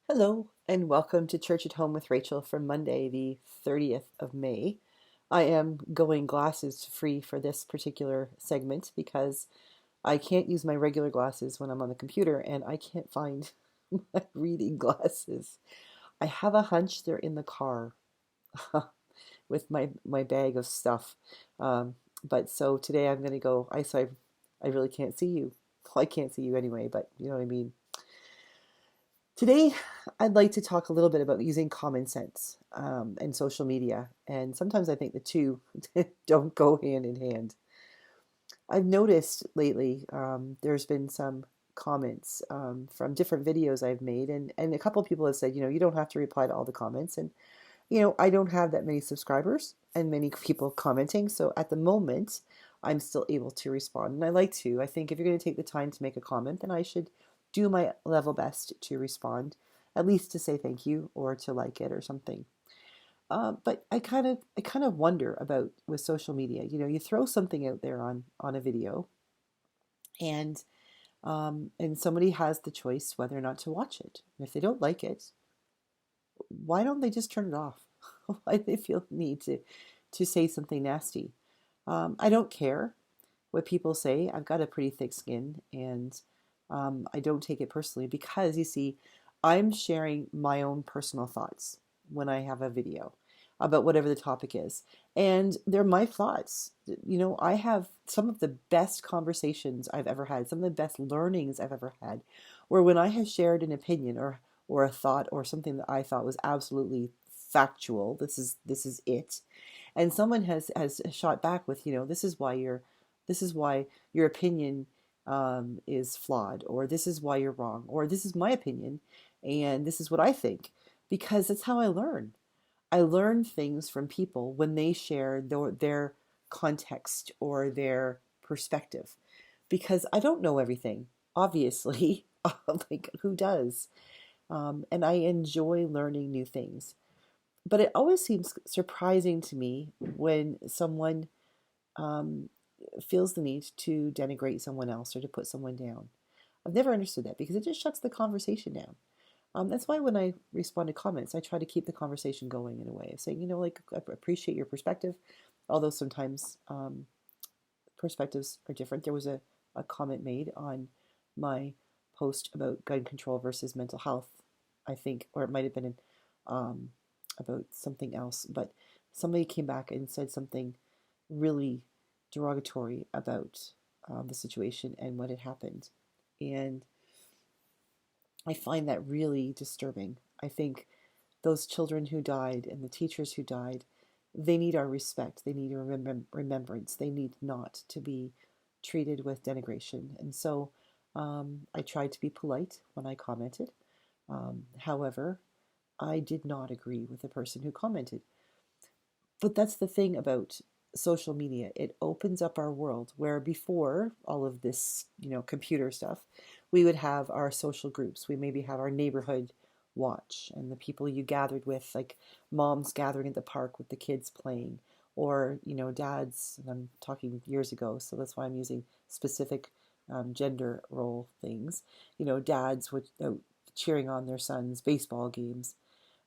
Hello, and welcome to Church at Home with Rachel for Monday, the 30th of May. I am going glasses free for this particular segment because I can't use my regular glasses when I'm on the computer and I can't find my reading glasses. I have a hunch they're in the car with my bag of stuff. But so today I'm going to go, I really can't see you. Well, I can't see you anyway, but you know what I mean. Today, I'd like to talk a little bit about using common sense and social media. And sometimes I think the two don't go hand in hand. I've noticed lately there's been some comments from different videos I've made, and a couple of people have said, you don't have to reply to all the comments. And, I don't have that many subscribers and many people commenting. So at the moment, I'm still able to respond. And I like to. I think if you're going to take the time to make a comment, then I should do my level best to respond, at least to say thank you or to like it or something. But I kind of wonder about with social media. You throw something out there on a video, and somebody has the choice whether or not to watch it. And if they don't like it, why don't they just turn it off? Why do they feel the need to say something nasty? I don't care what people say. I've got a pretty thick skin, and I don't take it personally because you see, I'm sharing my own personal thoughts when I have a video about whatever the topic is. And they're my thoughts. I have some of the best conversations I've ever had, some of the best learnings I've ever had, where when I have shared an opinion or a thought or something that I thought was absolutely factual, this is it, and someone has shot back with, this is why your opinion is flawed, or this is why you're wrong, or this is my opinion, and this is what I think, because that's how I learn. I learn things from people when they share their context or their perspective, because I don't know everything, obviously. Like, who does? And I enjoy learning new things. But it always seems surprising to me when someone um, feels the need to denigrate someone else or to put someone down. I've never understood that because it just shuts the conversation down. That's why when I respond to comments, I try to keep the conversation going in a way of saying, like, I appreciate your perspective, although sometimes perspectives are different. There was a comment made on my post about gun control versus mental health, I think, or it might have been um, about something else, but somebody came back and said something really derogatory about the situation and what had happened. And I find that really disturbing. I think those children who died and the teachers who died, they need our respect. They need a remembrance. They need not to be treated with denigration. And so I tried to be polite when I commented. However, I did not agree with the person who commented. But that's the thing about social media. It opens up our world where before all of this, computer stuff, we would have our social groups. We maybe have our neighborhood watch and the people you gathered with, like moms gathering at the park with the kids playing, or, dads, and I'm talking years ago, so that's why I'm using specific gender role things. Dads would cheering on their sons' baseball games,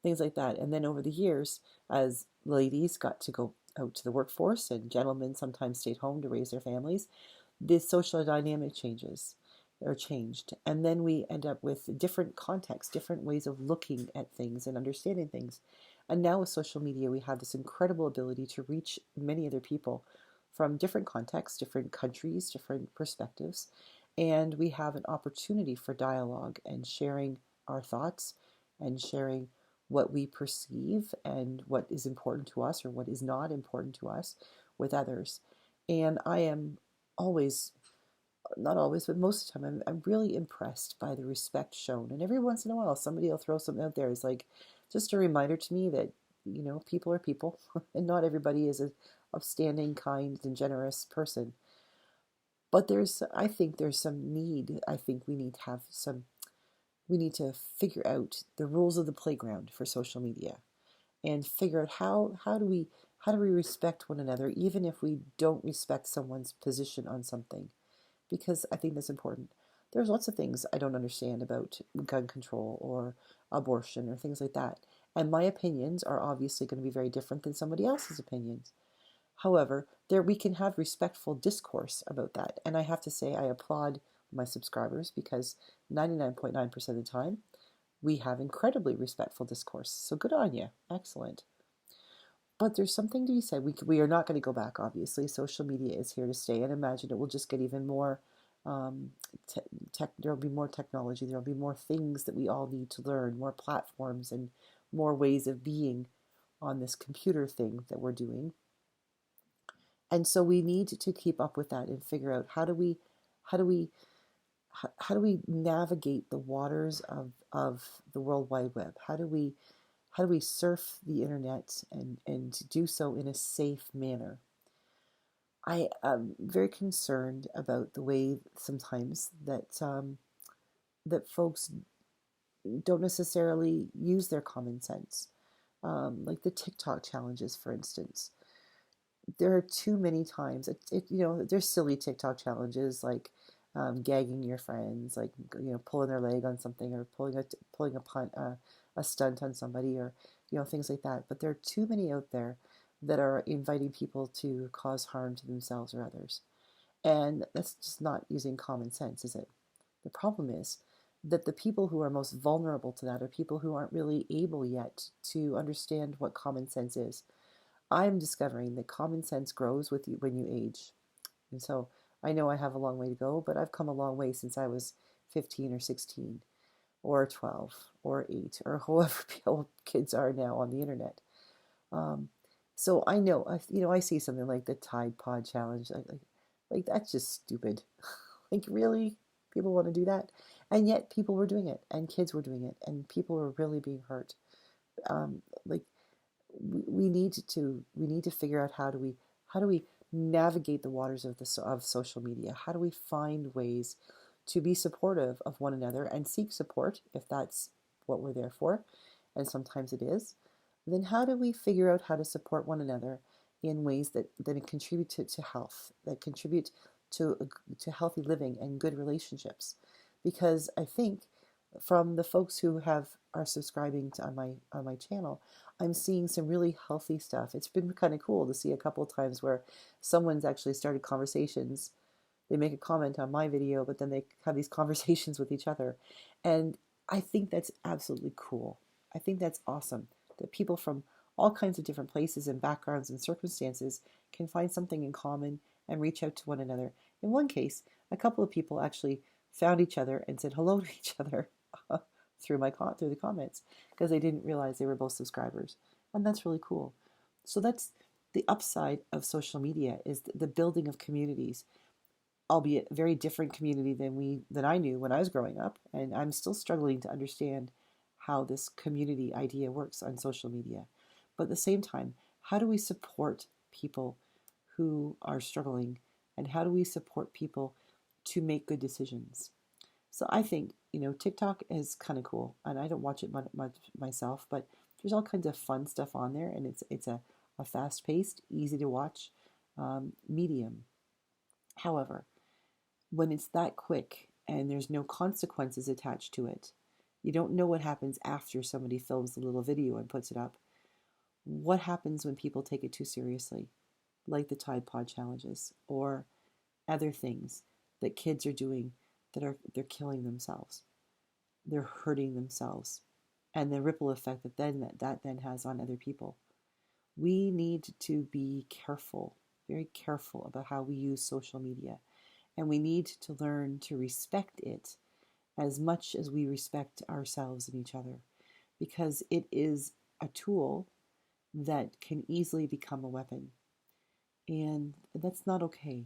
things like that. And then over the years, as ladies got to go out to the workforce and gentlemen sometimes stayed home to raise their families, this social dynamic changes or changed. And then we end up with different contexts, different ways of looking at things and understanding things. And now with social media, we have this incredible ability to reach many other people from different contexts, different countries, different perspectives. And we have an opportunity for dialogue and sharing our thoughts and sharing what we perceive and what is important to us or what is not important to us with others. And I am always, not always, but most of the time, I'm really impressed by the respect shown. And every once in a while, somebody will throw something out there. It's like just a reminder to me that, people are people and not everybody is a upstanding, kind, and generous person. But I think there's some need. I think we need to figure out the rules of the playground for social media and figure out how do we respect one another even if we don't respect someone's position on something, because I think that's important. There's lots of things I don't understand about gun control or abortion or things like that. And my opinions are obviously going to be very different than somebody else's opinions. However, there we can have respectful discourse about that. And I have to say I applaud my subscribers because 99.9% of the time we have incredibly respectful discourse. So good on you. Excellent. But there's something to be said. We are not going to go back, obviously. Social media is here to stay, and imagine it will just get even more um, there'll be more technology, there'll be more things that we all need to learn, more platforms and more ways of being on this computer thing that we're doing. And so we need to keep up with that and figure out how do we how do we navigate the waters of the World Wide Web? How do we surf the internet and do so in a safe manner? I am very concerned about the way sometimes that folks don't necessarily use their common sense. Like the TikTok challenges, for instance. There are too many times, there's silly TikTok challenges like gagging your friends, like pulling their leg on something or pulling a punt, a stunt on somebody, or things like that. But there are too many out there that are inviting people to cause harm to themselves or others, and that's just not using common sense, is it? The problem is that the people who are most vulnerable to that are people who aren't really able yet to understand what common sense is. I'm discovering that common sense grows with you when you age. And so I know I have a long way to go, but I've come a long way since I was 15 or 16 or 12 or 8 or however old kids are now on the internet. Um, so I know, I see something like the Tide Pod Challenge. Like that's just stupid. Like, really? People want to do that? And yet people were doing it, and kids were doing it, and people were really being hurt. Like, we need to figure out how do we navigate the waters of social media? How do we find ways to be supportive of one another and seek support if that's what we're there for? And sometimes it is. Then how do we figure out how to support one another in ways that contribute to health, that contribute to healthy living and good relationships? Because I think from the folks who are subscribing to on my channel, I'm seeing some really healthy stuff. It's been kind of cool to see a couple of times where someone's actually started conversations. They make a comment on my video, but then they have these conversations with each other. And I think that's absolutely cool. I think that's awesome that people from all kinds of different places and backgrounds and circumstances can find something in common and reach out to one another. In one case, a couple of people actually found each other and said hello to each other through the comments because they didn't realize they were both subscribers, and that's really cool. So that's the upside of social media, is the building of communities, albeit a very different community than I knew when I was growing up, and I'm still struggling to understand how this community idea works on social media. But at the same time, how do we support people who are struggling, and how do we support people to make good decisions? So I think, TikTok is kind of cool, and I don't watch it much myself, but there's all kinds of fun stuff on there, and it's a fast-paced, easy to watch medium. However, when it's that quick and there's no consequences attached to it, you don't know what happens after somebody films a little video and puts it up. What happens when people take it too seriously, like the Tide Pod challenges or other things that kids are doing they're killing themselves, they're hurting themselves, and the ripple effect that then has on other people. We need to be careful, very careful about how we use social media, and we need to learn to respect it as much as we respect ourselves and each other, because it is a tool that can easily become a weapon, and that's not okay.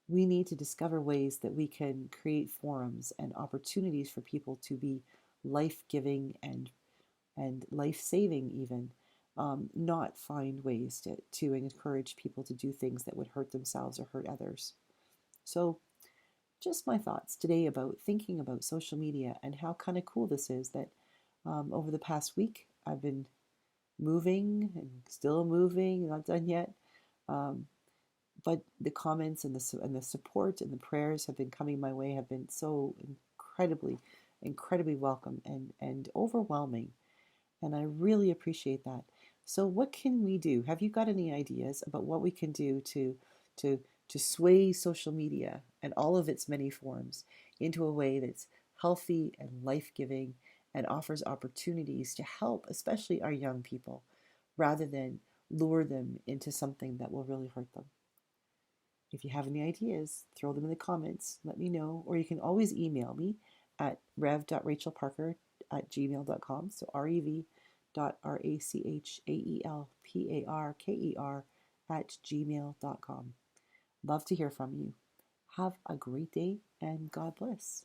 We need to discover ways that we can create forums and opportunities for people to be life-giving and life-saving even, not find ways to encourage people to do things that would hurt themselves or hurt others. So just my thoughts today about thinking about social media and how kind of cool this is that over the past week I've been moving and still moving, not done yet. Um, but the comments and the support and the prayers have been coming my way have been so incredibly welcome and overwhelming, and I really appreciate that. So what can we do? Have you got any ideas about what we can do to to sway social media and all of its many forms into a way that's healthy and life-giving and offers opportunities to help especially our young people rather than lure them into something that will really hurt them? If you have any ideas, throw them in the comments. Let me know. Or you can always email me at rev.rachelparker@gmail.com. So rev.rachelparker@gmail.com. Love to hear from you. Have a great day and God bless.